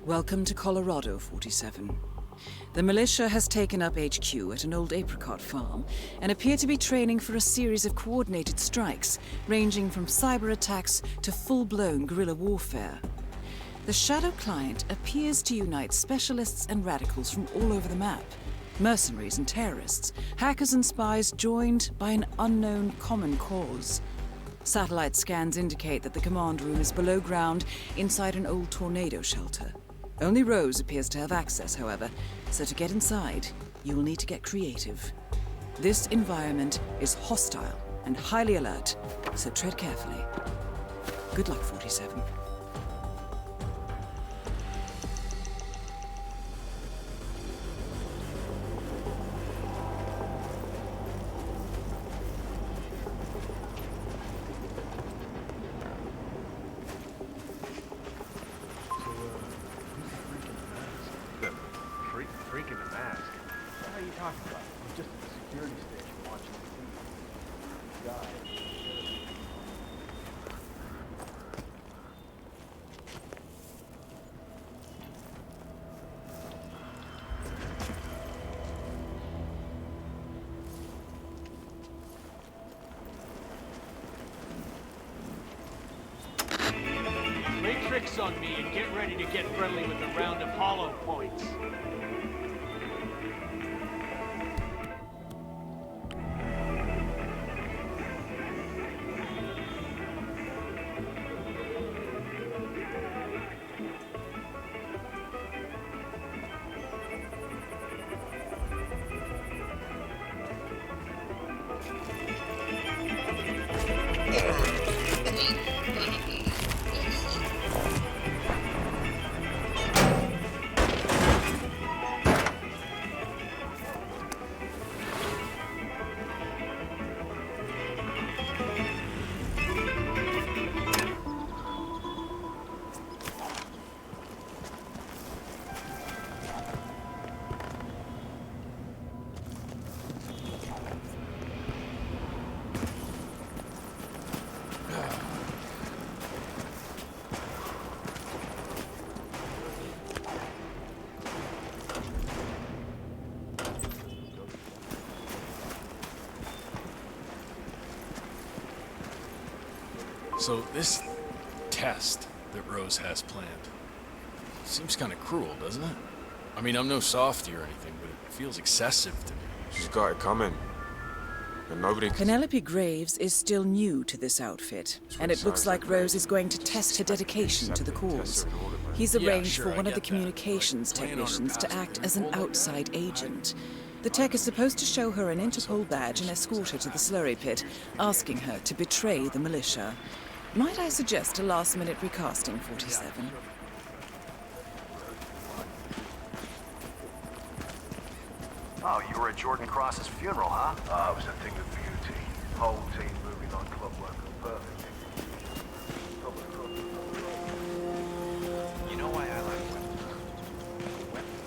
Welcome to Colorado, 47. The militia has taken up HQ at an old apricot farm and appear to be training for a series of coordinated strikes, ranging from cyber attacks to full-blown guerrilla warfare. The Shadow Client appears to unite specialists and radicals from all over the map. Mercenaries and terrorists, hackers and spies joined by an unknown common cause. Satellite scans indicate that the command room is below ground inside an old tornado shelter. Only Rose appears to have access, however, so to get inside, you will need to get creative. This environment is hostile and highly alert, so tread carefully. Good luck, 47. Freak in the mask. What are you talking about? I'm just at the security station watching the guy. Play tricks on me and get ready to get friendly with a round of hollow points. So this test that Rose has planned seems kind of cruel, doesn't it? I mean, I'm no softie or anything, but it feels excessive to me. She's got it coming. And nobody can... Penelope Graves is still new to this outfit, and it looks like Rose is going to test her dedication to the cause. He's arranged for one of the communications technicians to act as an outside agent. The tech is supposed to show her an Interpol badge and escort her to the slurry pit, asking her to betray the militia. Might I suggest a last-minute recasting, 47? Oh, you were at Jordan Cross's funeral, huh? It was a thing of beauty. Whole team moving on clockwork. Perfect. You know why I like weapons?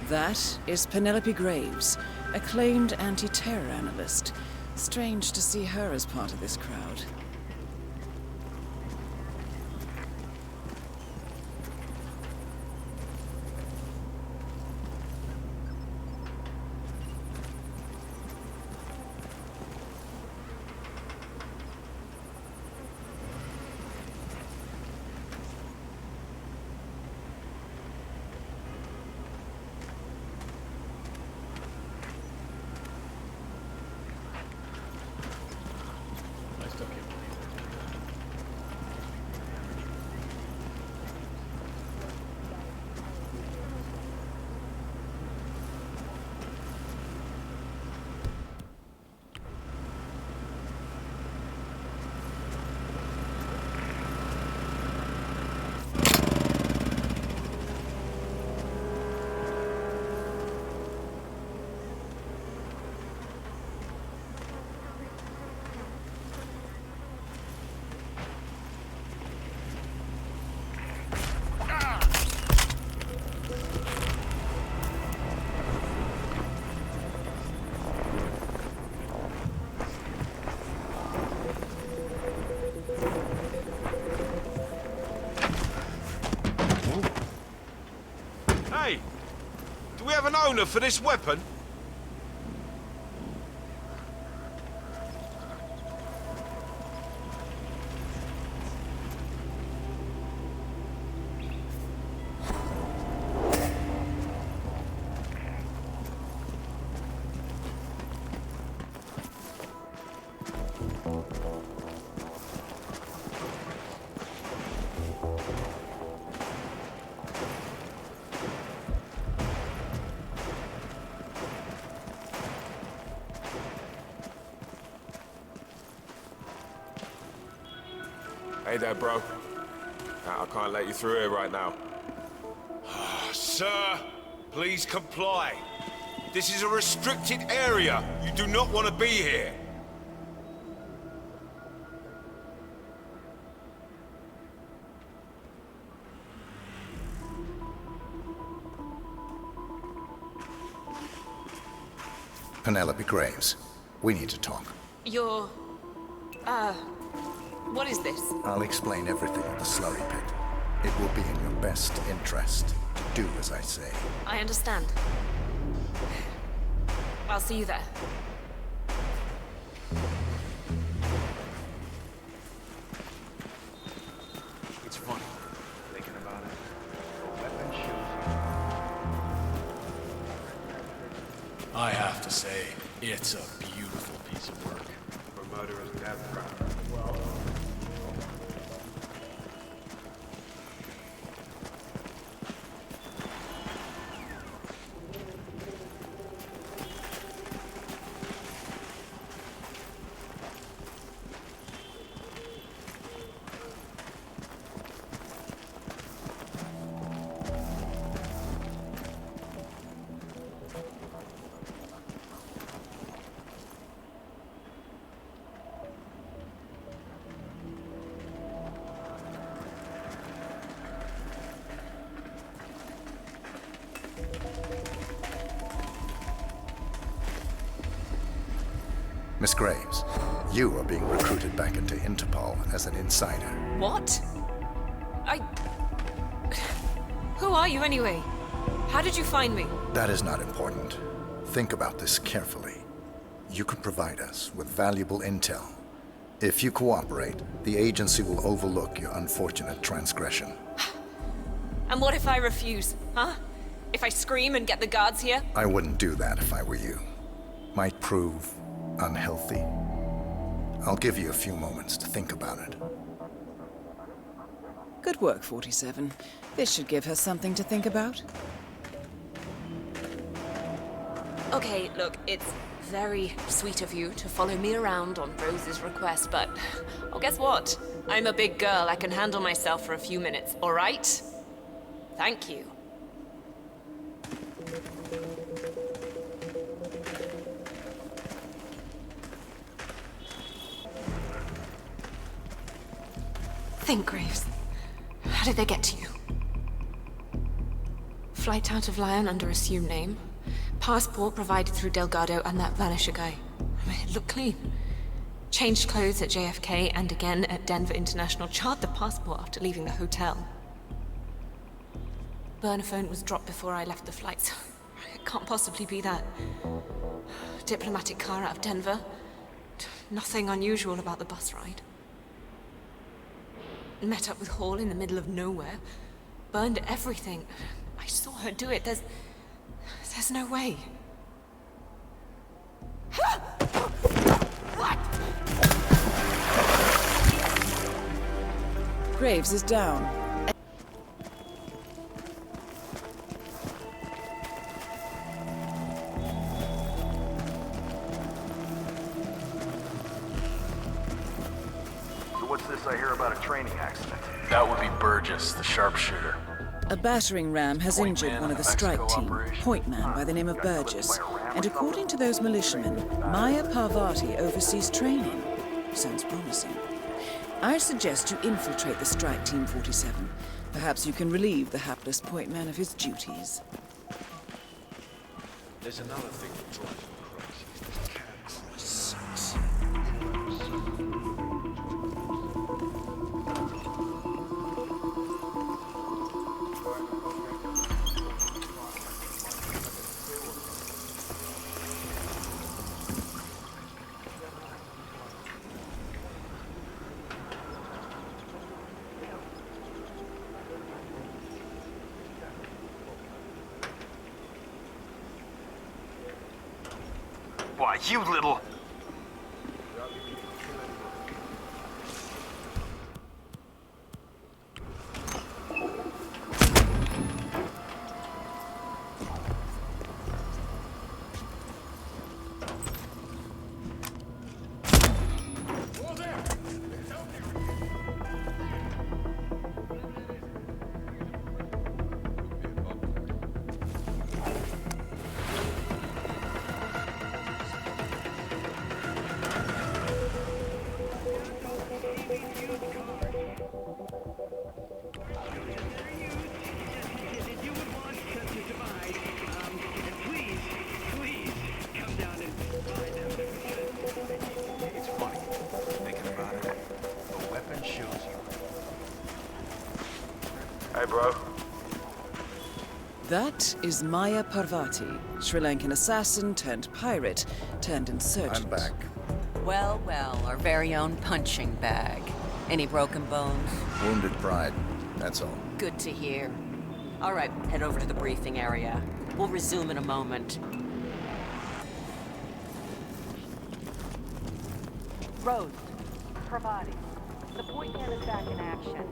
That is Penelope Graves, acclaimed anti-terror analyst. Strange to see her as part of this crowd. I still can't believe have an owner for this weapon? Hey there, bro. I can't let you through here right now. Sir, please comply. This is a restricted area. You do not want to be here. Penelope Graves, we need to talk. You're... what is this? I'll explain everything at the slurry pit. It will be in your best interest to do as I say. I understand. I'll see you there. It's funny, thinking about it. The weapon shows I have to say, it's a beautiful piece of work. for murderous death crime. Well, Miss Graves, you are being recruited back into Interpol as an insider. What? Who are you anyway? How did you find me? That is not important. Think about this carefully. You can provide us with valuable intel. If you cooperate, the agency will overlook your unfortunate transgression. And what if I refuse, huh? If I scream and get the guards here? I wouldn't do that if I were you. Might prove unhealthy. I'll give you a few moments to think about it. Good work, 47. This should give her something to think about. Okay, look, it's very sweet of you to follow me around on Rose's request, but... oh, guess what? I'm a big girl. I can handle myself for a few minutes, all right? Thank you. Think, Graves. How did they get to you? Flight out of Lyon under assumed name. Passport provided through Delgado and that Vanisher guy. I mean, it looked clean. Changed clothes at JFK and again at Denver International. Charred the passport after leaving the hotel. Burner phone was dropped before I left the flight, so it can't possibly be that. Diplomatic car out of Denver. Nothing unusual about the bus ride. Met up with Hall in the middle of nowhere. Burned everything. I saw her do it. There's no way. What? Graves is down. What's this I hear about a training accident? That would be Burgess, the sharpshooter. A battering ram has injured one of the strike team, point man by the name of Burgess. And according to those militiamen, Maya Parvati oversees training. Sounds promising. I suggest you infiltrate the strike team, 47. Perhaps you can relieve the hapless point man of his duties. there's another thing that drives me crazy. This cat sucks. Why, you little... It's funny, thinking about it. The weapon shows you. Hey, bro. That is Maya Parvati, Sri Lankan assassin turned pirate turned insurgent. I'm back. Well, well, our very own punching bag. Any broken bones? Wounded pride, that's all. Good to hear. All right, head over to the briefing area. We'll resume in a moment. Rose, Parvati, the point man is back in action.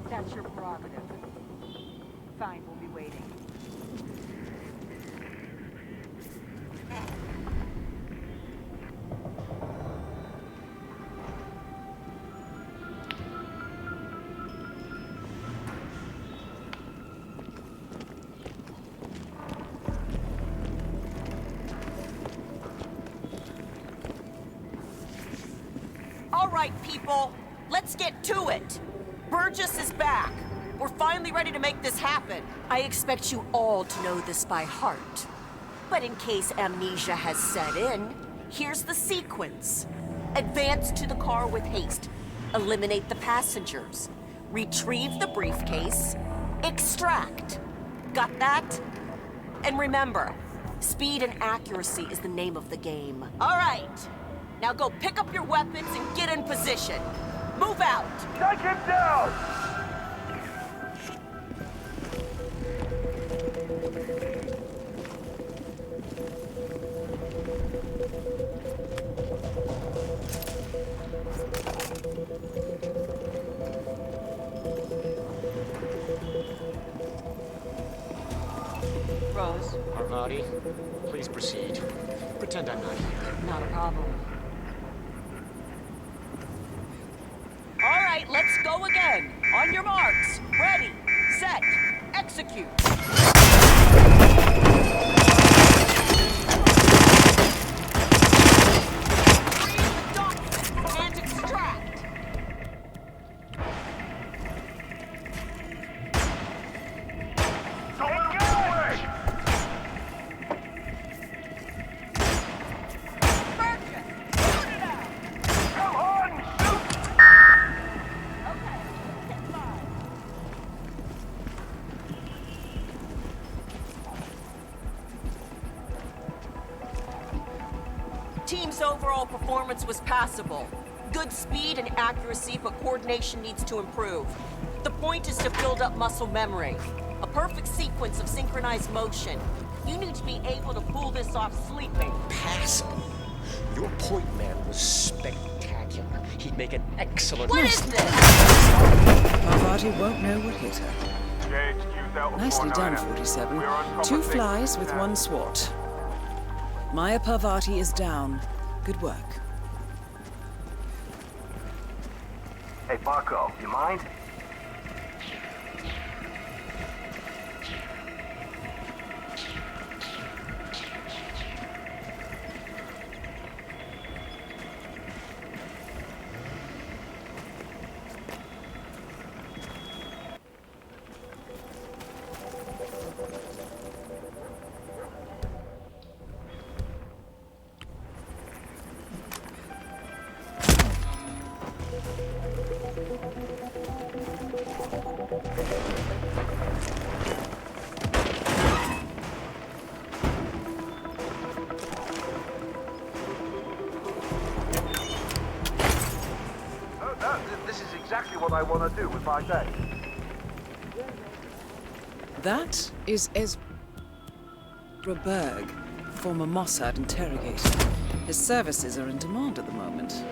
That's your prerogative. Fine, we'll be waiting. All right, people, let's get to it. Burgess is back. We're finally ready to make this happen. I expect you all to know this by heart. But in case amnesia has set in, here's the sequence. Advance to the car with haste. Eliminate the passengers. Retrieve the briefcase. Extract. Got that? And remember, speed and accuracy is the name of the game. All right. Now go pick up your weapons and get in position. Move out! Take him down! Rose, Parvati, please proceed. Pretend I'm not here. not a problem. All right, let's go again. On your marks. Ready, set, execute. Read the document and extract. Don't let him away! Berg, put it out. Come on, shoot! Okay, get live. Team's overall performance was passable. Good speed and accuracy, but coordination needs to improve. The point is to build up muscle memory. A perfect sequence of synchronized motion. You need to be able to pull this off sleeping. Passable. Your point man was spectacular. He'd make an excellent... What is this? Parvati won't know what hit her. JHQ's out. Nicely done, 47. We're on top Two of things. flies with one swat. Maya Parvati is down. Good work. Hey, Bucko, you mind? This is exactly what I want to do with my day. That is Ezra Berg, former Mossad interrogator. His services are in demand at the moment.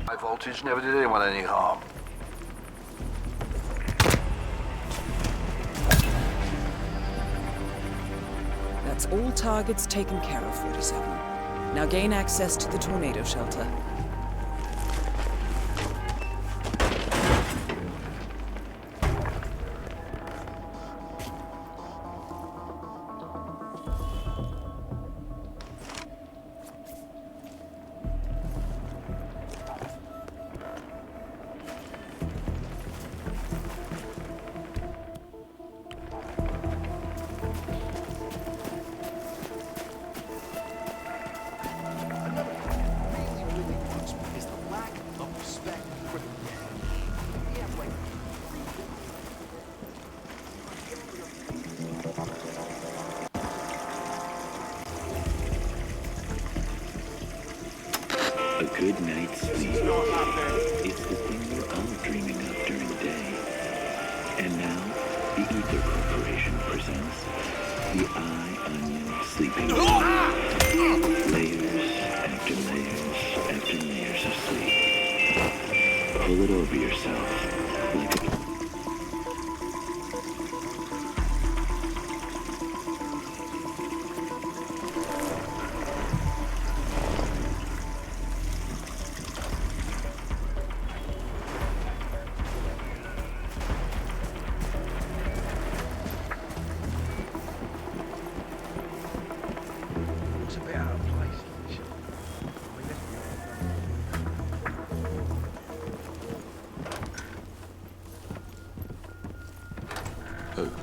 High voltage never did anyone any harm. That's all targets taken care of, 47. Now gain access to the tornado shelter. A good night's sleep. It's the thing we're all dreaming of during the day. And now, the Ether Corporation presents the Eye Onion Sleeping Bag. Layers after layers after layers of sleep. Pull it over yourself like a...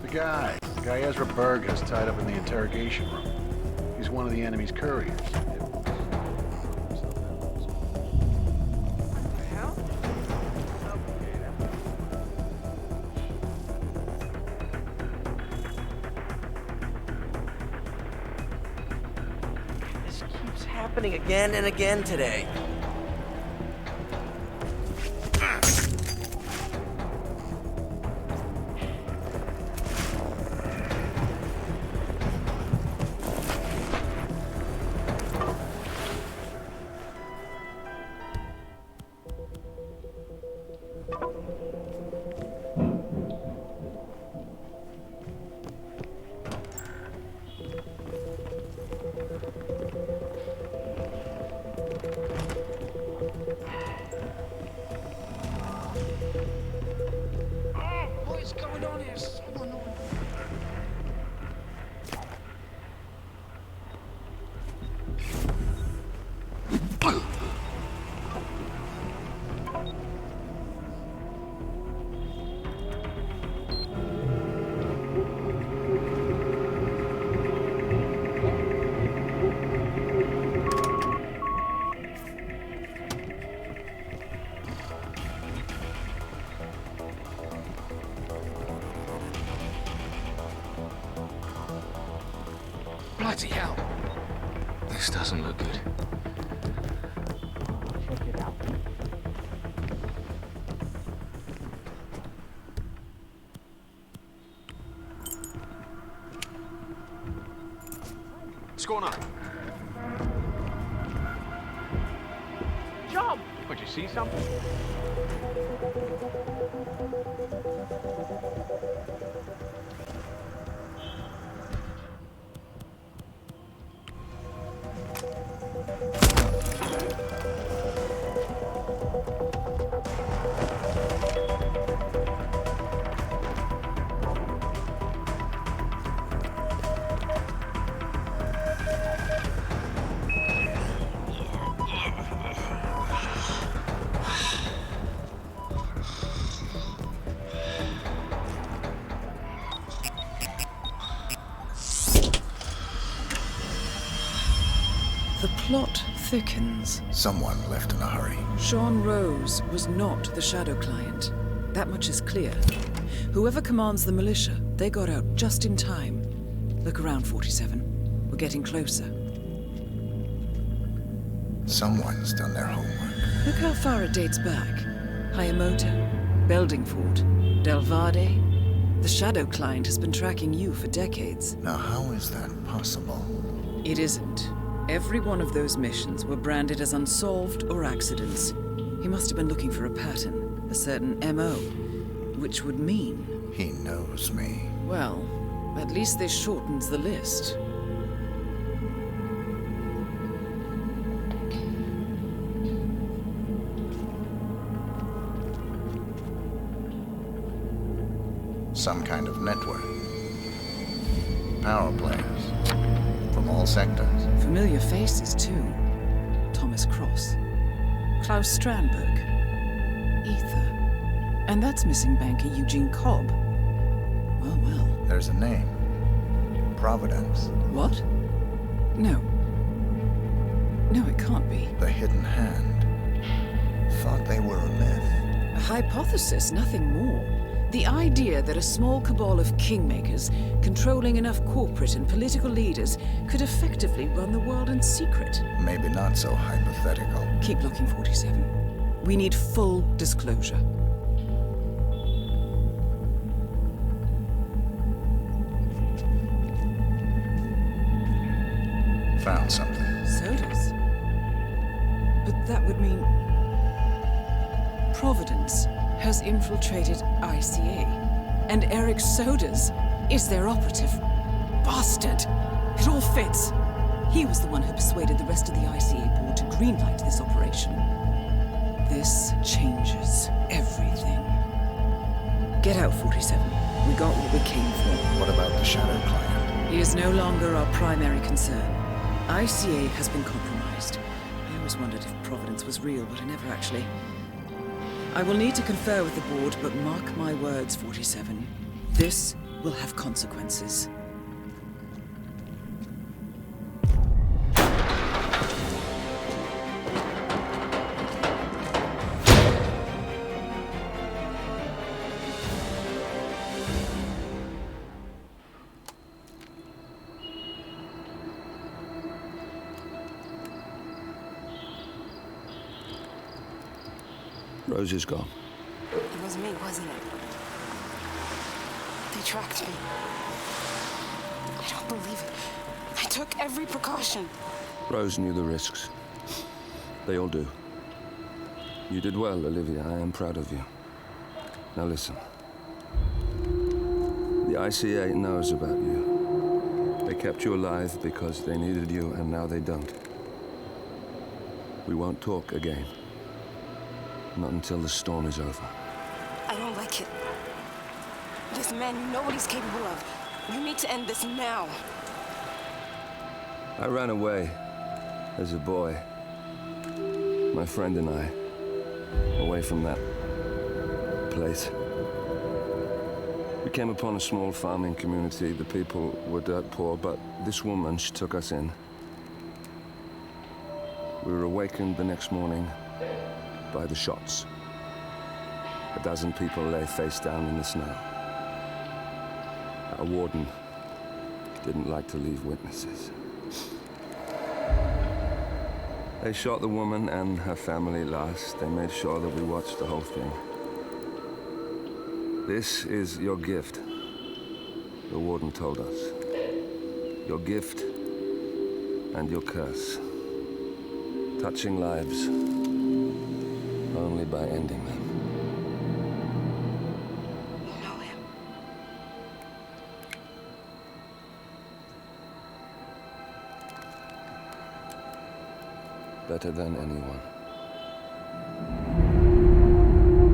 The guy Ezra Berg has tied up in the interrogation room. He's one of the enemy's couriers. This keeps happening again and again today. What's going on here? Someone over Bloody hell. This doesn't look good. Check it out. What's going on? Jump! Would you see something? The plot thickens. Someone left in a hurry. Sean Rose was not the Shadow Client. That much is clear. Whoever commands the militia, they got out just in time. Look around, 47. We're getting closer. Someone's done their homework. Look how far it dates back. Hayamoto, Beldingford, Delvade. The Shadow Client has been tracking you for decades. Now, how is that possible? It isn't. Every one of those missions were branded as unsolved or accidents. He must have been looking for a pattern, a certain MO, which would mean... He knows me. Well, at least this shortens the list. Some kind of network. Power players. From all sectors. Familiar faces, too. Thomas Cross. Klaus Strandberg. Ether. And that's missing banker Eugene Cobb. Well, well. There's a name. Providence. What? No. No, it can't be. The Hidden Hand. Thought they were a myth. A hypothesis, nothing more. The idea that a small cabal of kingmakers, controlling enough corporate and political leaders, could effectively run the world in secret. Maybe not so hypothetical. Keep looking, 47. We need full disclosure. Found something. Sodas? But that would mean... Providence has infiltrated ICA. And Eric Sodas is their operative. Bastard! It all fits. He was the one who persuaded the rest of the ICA board to greenlight this operation. This changes everything. Get out, 47. We got what we came for. What about the Shadow Client? He is no longer our primary concern. ICA has been compromised. I always wondered if Providence was real, but I never actually... I will need to confer with the board, but mark my words, 47. This will have consequences. Rose is gone. It was me, wasn't it? They tracked me. I don't believe it. I took every precaution. Rose knew the risks. They all do. You did well, Olivia. I am proud of you. Now listen. The ICA knows about you. They kept you alive because they needed you, and now they don't. We won't talk again. Not until the storm is over. I don't like it. This man nobody's capable of. You need to end this now. I ran away as a boy. My friend and I. Away from that place. We came upon a small farming community. The people were dirt poor, but this woman, she took us in. We were awakened the next morning by the shots. A dozen people lay face down in the snow. Our warden didn't like to leave witnesses. They shot the woman and her family last. They made sure that we watched the whole thing. This is your gift, the warden told us. Your gift and your curse. Touching lives only by ending them. You know him. Better than anyone.